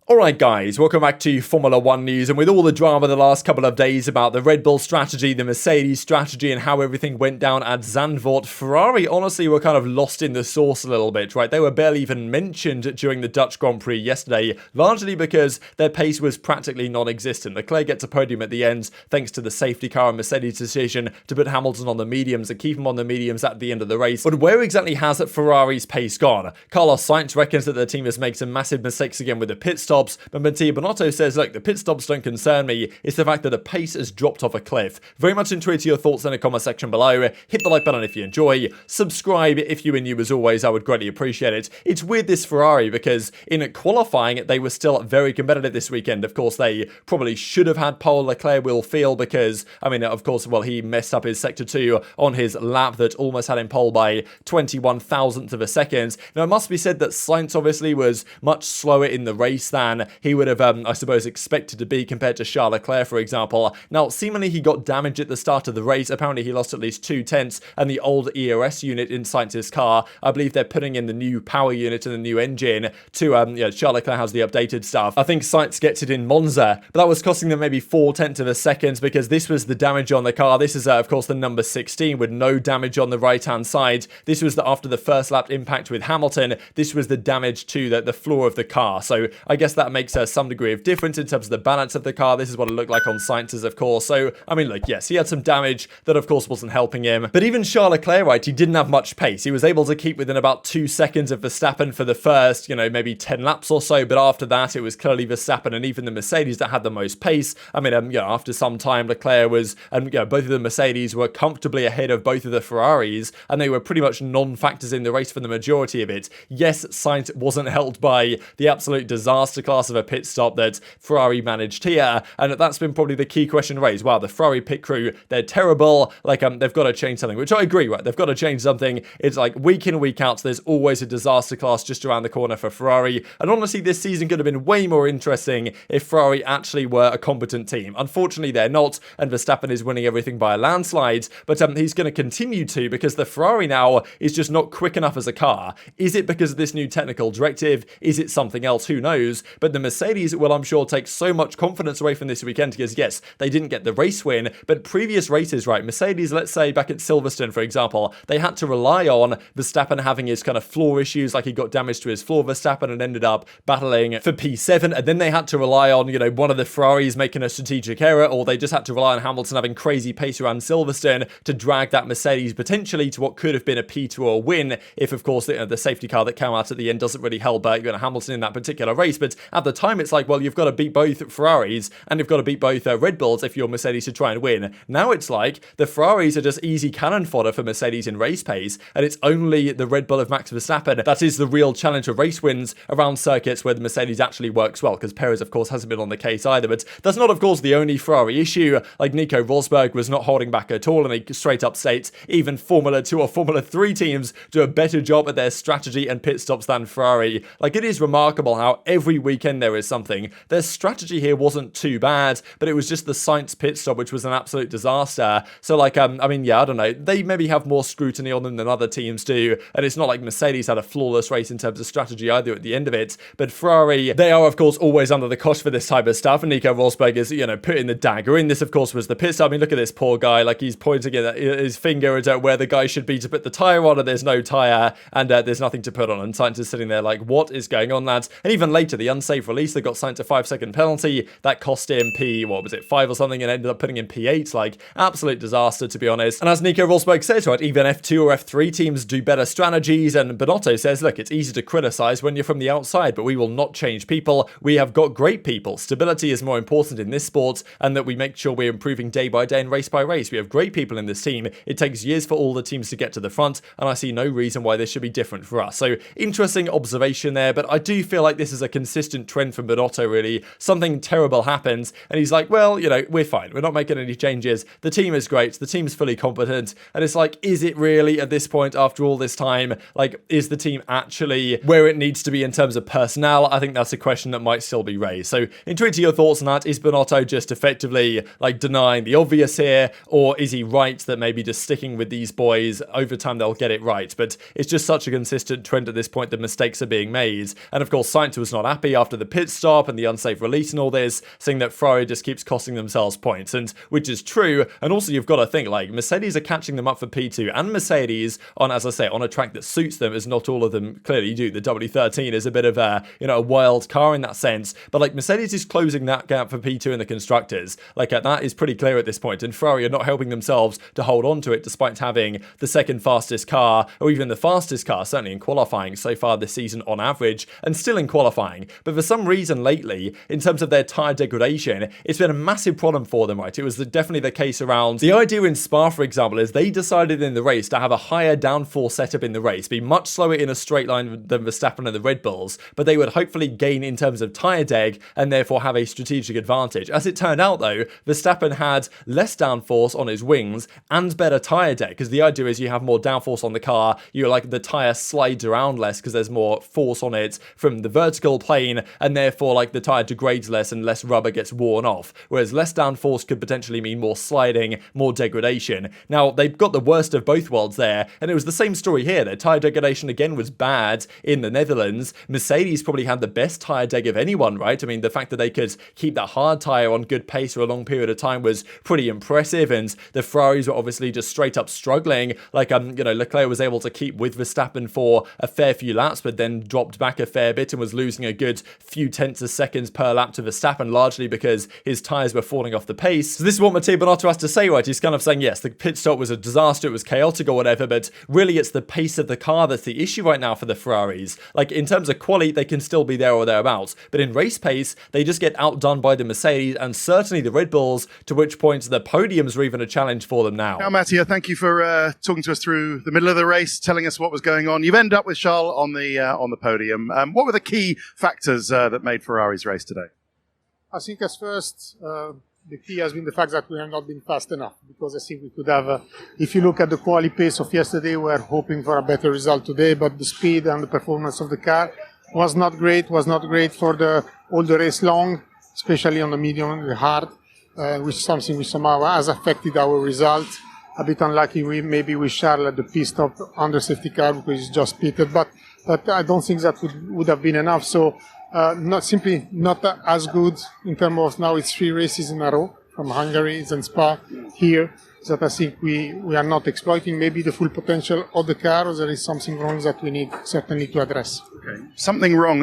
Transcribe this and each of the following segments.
Alright guys, welcome back to Formula 1 news, and with all the drama the last couple of days about the Red Bull strategy, the Mercedes strategy, and how everything went down at Zandvoort, Ferrari honestly were kind of lost in the sauce a little bit, right? They were barely even mentioned during the Dutch Grand Prix yesterday, largely because their pace was practically non-existent. Leclerc gets a podium at the end thanks to the safety car and Mercedes' decision to put Hamilton on the mediums and keep him on the mediums at the end of the race. But where exactly has Ferrari's pace gone? Carlos Sainz reckons that the team has made some massive mistakes again with the pit stops, but Mattia Binotto says, look, the pit stops don't concern me, it's the fact that the pace has dropped off a cliff. Very much intrigued to your thoughts in the comment section below. Hit the like button if you enjoy, subscribe if you are new as always, I would greatly appreciate it. It's weird this Ferrari because in qualifying they were still very competitive this weekend. Of course they probably should have had pole. Leclerc will feel because, I mean, of course, well, he messed up his sector 2 on his lap that almost had him pole by 21 thousandths of a second. Now it must be said that Sainz obviously was much slower in the race than he would have, I suppose, expected to be compared to Charles Leclerc, for example. Now, seemingly he got damaged at the start of the race. Apparently he lost at least 2/10, and the old EOS unit in Sainz's car, I believe they're putting in the new power unit and the new engine to, Charles Leclerc has the updated stuff. I think Sainz gets it in Monza, but that was costing them maybe 4/10 of a second because this was the damage on the car. This is, of course, the number 16 with no damage on the right-hand side. This was after the first lap impact with Hamilton. This was the damage to the floor of the car. So I guess that makes some degree of difference in terms of the balance of the car. This is what it looked like on Sainz's, of course. So, I mean, look, yes, he had some damage that, of course, wasn't helping him. But even Charles Leclerc, right, he didn't have much pace. He was able to keep within about 2 seconds of Verstappen for the first, maybe 10 laps or so. But after that, it was clearly Verstappen and even the Mercedes that had the most pace. I mean, after some time, Leclerc was, and both of the Mercedes were comfortably ahead of both of the Ferraris, and they were pretty much non-factors in the race for the majority of it. Yes, Sainz wasn't helped by the absolute disaster class of a pit stop that Ferrari managed here, and that's been probably the key question raised. Wow, the Ferrari pit crew, they're terrible, like they've got to change something, which I agree, right? They've got to change something. It's like week in, week out, there's always a disaster class just around the corner for Ferrari, and honestly this season could have been way more interesting if Ferrari actually were a competent team. Unfortunately they're not, and Verstappen is winning everything by a landslide, but he's going to continue to because the Ferrari now is just not quick enough as a car. Is it because of this new technical directive? Is it something else? Who knows? But the Mercedes will, I'm sure, take so much confidence away from this weekend because, yes, they didn't get the race win, but previous races, right, Mercedes, let's say back at Silverstone, for example, they had to rely on Verstappen having his kind of floor issues, like he got damage to his floor, Verstappen, and ended up battling for P7, and then they had to rely on, one of the Ferraris making a strategic error, or they just had to rely on Hamilton having crazy pace around Silverstone to drag that Mercedes potentially to what could have been a P2 or win if, of course, the safety car that came out at the end doesn't really help Hamilton in that particular race. But at the time, it's like, well, you've got to beat both Ferraris and you've got to beat both Red Bulls if you're Mercedes to try and win. Now it's like the Ferraris are just easy cannon fodder for Mercedes in race pace, and it's only the Red Bull of Max Verstappen that is the real challenge for race wins around circuits where the Mercedes actually works well, because Perez, of course, hasn't been on the case either. But that's not, of course, the only Ferrari issue. Like Nico Rosberg was not holding back at all, and he straight up states even Formula 2 or Formula 3 teams do a better job at their strategy and pit stops than Ferrari. Like, it is remarkable how every weekend there is something. Their strategy here wasn't too bad, but it was just the Sainz pit stop, which was an absolute disaster. So, like, I mean, yeah, I don't know. They maybe have more scrutiny on them than other teams do, and it's not like Mercedes had a flawless race in terms of strategy either at the end of it. But Ferrari, they are, of course, always under the cosh for this type of stuff, and Nico Rosberg is, putting the dagger in. This, of course, was the pit stop. I mean, look at this poor guy. Like, he's pointing at his finger at where the guy should be to put the tyre on, and there's no tyre, and there's nothing to put on. And Sainz is sitting there like, what is going on, lads? And even later, the unsafe release, they got Sainz a 5-second penalty. That cost him what was it, 5 or something, and ended up putting in P8. Like, absolute disaster, to be honest. And as Nico Rosberg says, right, even F2 or F3 teams do better strategies, and Binotto says, look, it's easy to criticize when you're from the outside, but we will not change people. We have got great people. Stability is more important in this sport, and that we make sure we're improving day by day and race by race. We have great people in this team. It takes years for all the teams to get to the front, and I see no reason why this should be different for us. So, interesting observation there, but I do feel like this is a consistent trend from Binotto, really. Something terrible happens, and he's like, well, we're fine. We're not making any changes. The team is great. The team's fully competent. And it's like, is it really at this point, after all this time, like, is the team actually where it needs to be in terms of personnel? I think that's a question that might still be raised. So, intuit your thoughts on that. Is Binotto just effectively, like, denying the obvious here? Or is he right that maybe just sticking with these boys, over time they'll get it right? But it's just such a consistent trend at this point that mistakes are being made. And of course, Sainz was not happy after the pit stop and the unsafe release and all this, saying that Ferrari just keeps costing themselves points, and which is true. And also you've got to think, like, Mercedes are catching them up for P2, and Mercedes on, as I say, on a track that suits them, as not all of them clearly do. The W13 is a bit of a, a wild car in that sense, but like Mercedes is closing that gap for P2 in the constructors. Like that is pretty clear at this point, and Ferrari are not helping themselves to hold on to it despite having the second fastest car, or even the fastest car, certainly in qualifying so far this season on average, and still in qualifying. But for some reason lately, in terms of their tyre degradation, it's been a massive problem for them, right? It was definitely the case around the idea in Spa, for example, is they decided in the race to have a higher downforce setup in the race, be much slower in a straight line than Verstappen and the Red Bulls, but they would hopefully gain in terms of tyre deg and therefore have a strategic advantage. As it turned out though, Verstappen had less downforce on his wings and better tyre deg, because the idea is you have more downforce on the car, the tyre slides around less because there's more force on it from the vertical plane, and therefore like the tyre degrades less and less rubber gets worn off, whereas less downforce could potentially mean more sliding, more degradation. Now they've got the worst of both worlds there, and it was the same story here. Their tyre degradation again was bad in the Netherlands. Mercedes probably had the best tyre deg of anyone, right? I mean, the fact that they could keep that hard tyre on good pace for a long period of time was pretty impressive, and the Ferraris were obviously just straight up struggling. Like Leclerc was able to keep with Verstappen for a fair few laps, but then dropped back a fair bit and was losing a good few tenths of seconds per lap to Verstappen, largely because his tyres were falling off the pace. So this is what Matteo Binotto has to say, right? He's kind of saying, yes, the pit stop was a disaster, it was chaotic or whatever, but really it's the pace of the car that's the issue right now for the Ferraris. Like, in terms of quali, they can still be there or thereabouts, but in race pace, they just get outdone by the Mercedes and certainly the Red Bulls, to which point the podiums are even a challenge for them now. Now, Matteo, thank you for talking to us through the middle of the race, telling us what was going on. You've ended up with Charles on the podium. What were the key factors that made Ferrari's race today? I think as first, the key has been the fact that we have not been fast enough, because I think we could have, if you look at the quali pace of yesterday, we were hoping for a better result today, but the speed and the performance of the car was not great for all the race long, especially on the medium and the hard, which is something which somehow has affected our result. A bit unlucky maybe with Charles at the pit stop under safety car because he's just pitted, but I don't think that would have been enough. So not as good in terms of, now it's 3 races in a row from Hungary and Spa here, that I think we are not exploiting maybe the full potential of the car, or there is something wrong that we need certainly to address. Okay. Something wrong.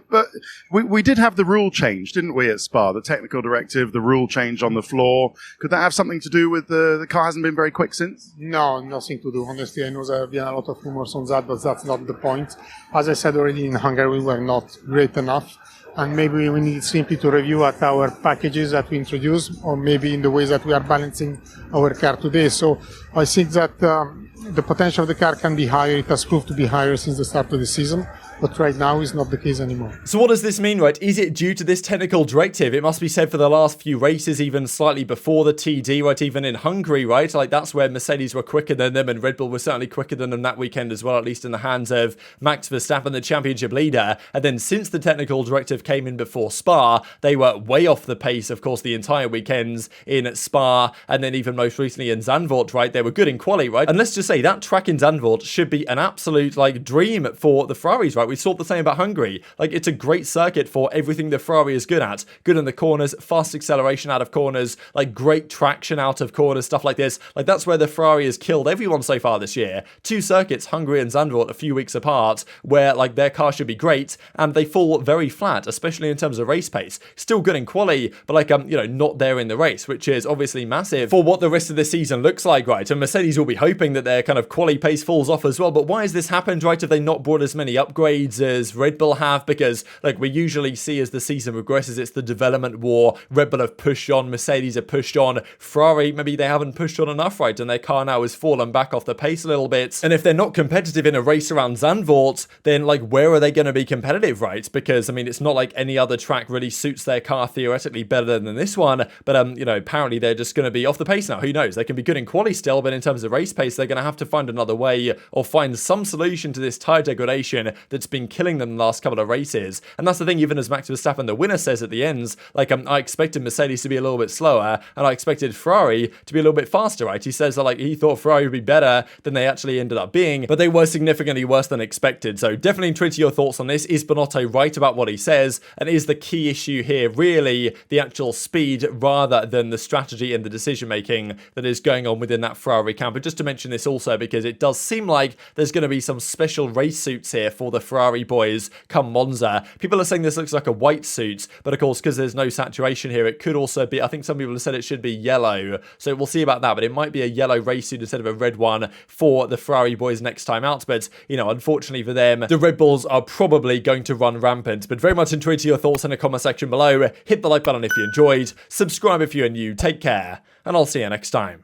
But we did have the rule change, didn't we, at Spa? The technical directive, the rule change on the floor. Could that have something to do with the car hasn't been very quick since? No, nothing to do. Honestly, I know there have been a lot of rumors on that, but that's not the point. As I said already, in Hungary we were not great enough. And maybe we need simply to review at our packages that we introduce, or maybe in the ways that we are balancing our car today. So I think that the potential of the car can be higher. It has proved to be higher since the start of the season, but right now is not the case anymore. So what does this mean, right? Is it due to this technical directive? It must be said for the last few races, even slightly before the TD, right? Even in Hungary, right? Like, that's where Mercedes were quicker than them, and Red Bull was certainly quicker than them that weekend as well, at least in the hands of Max Verstappen, the championship leader. And then since the technical directive came in before Spa, they were way off the pace, of course, the entire weekends in Spa, and then even most recently in Zandvoort, right? They were good in quali, right? And let's just say that track in Zandvoort should be an absolute, like, dream for the Ferraris, right? We saw the same about Hungary. Like, it's a great circuit for everything the Ferrari is good at. Good in the corners, fast acceleration out of corners, like great traction out of corners, stuff like this. Like, that's where the Ferrari has killed everyone so far this year. 2 circuits, Hungary and Zandvoort, a few weeks apart, where like their car should be great, and they fall very flat, especially in terms of race pace. Still good in quali, but like, not there in the race, which is obviously massive for what the rest of the season looks like, right? And Mercedes will be hoping that their kind of quali pace falls off as well. But why has this happened, right? Have they not brought as many upgrades as Red Bull have? Because like we usually see as the season progresses, it's the development war. Red Bull have pushed on, Mercedes have pushed on, Ferrari, maybe they haven't pushed on enough, right? And their car now has fallen back off the pace a little bit. And if they're not competitive in a race around Zandvoort, then like where are they going to be competitive, right? Because I mean, it's not like any other track really suits their car theoretically better than this one, but apparently they're just going to be off the pace now. Who knows? They can be good in quali still, but in terms of race pace, they're going to have to find another way or find some solution to this tyre degradation that that's been killing them the last couple of races. And that's the thing, even as Max Verstappen, the winner, says at the end, like, I expected Mercedes to be a little bit slower, and I expected Ferrari to be a little bit faster, right? He says that, like, he thought Ferrari would be better than they actually ended up being, but they were significantly worse than expected. So definitely intrigued to your thoughts on this. Is Bonotto right about what he says? And is the key issue here really the actual speed rather than the strategy and the decision making that is going on within that Ferrari camp? But just to mention this also, because it does seem like there's going to be some special race suits here for the Ferrari boys come Monza. People are saying this looks like a white suit, but of course, because there's no saturation here, it could also be, I think some people have said it should be yellow. So we'll see about that, but it might be a yellow race suit instead of a red one for the Ferrari boys next time out. But, you know, unfortunately for them, the Red Bulls are probably going to run rampant. But very much intrigued to your thoughts in the comment section below. Hit the like button if you enjoyed, subscribe if you're new, take care, and I'll see you next time.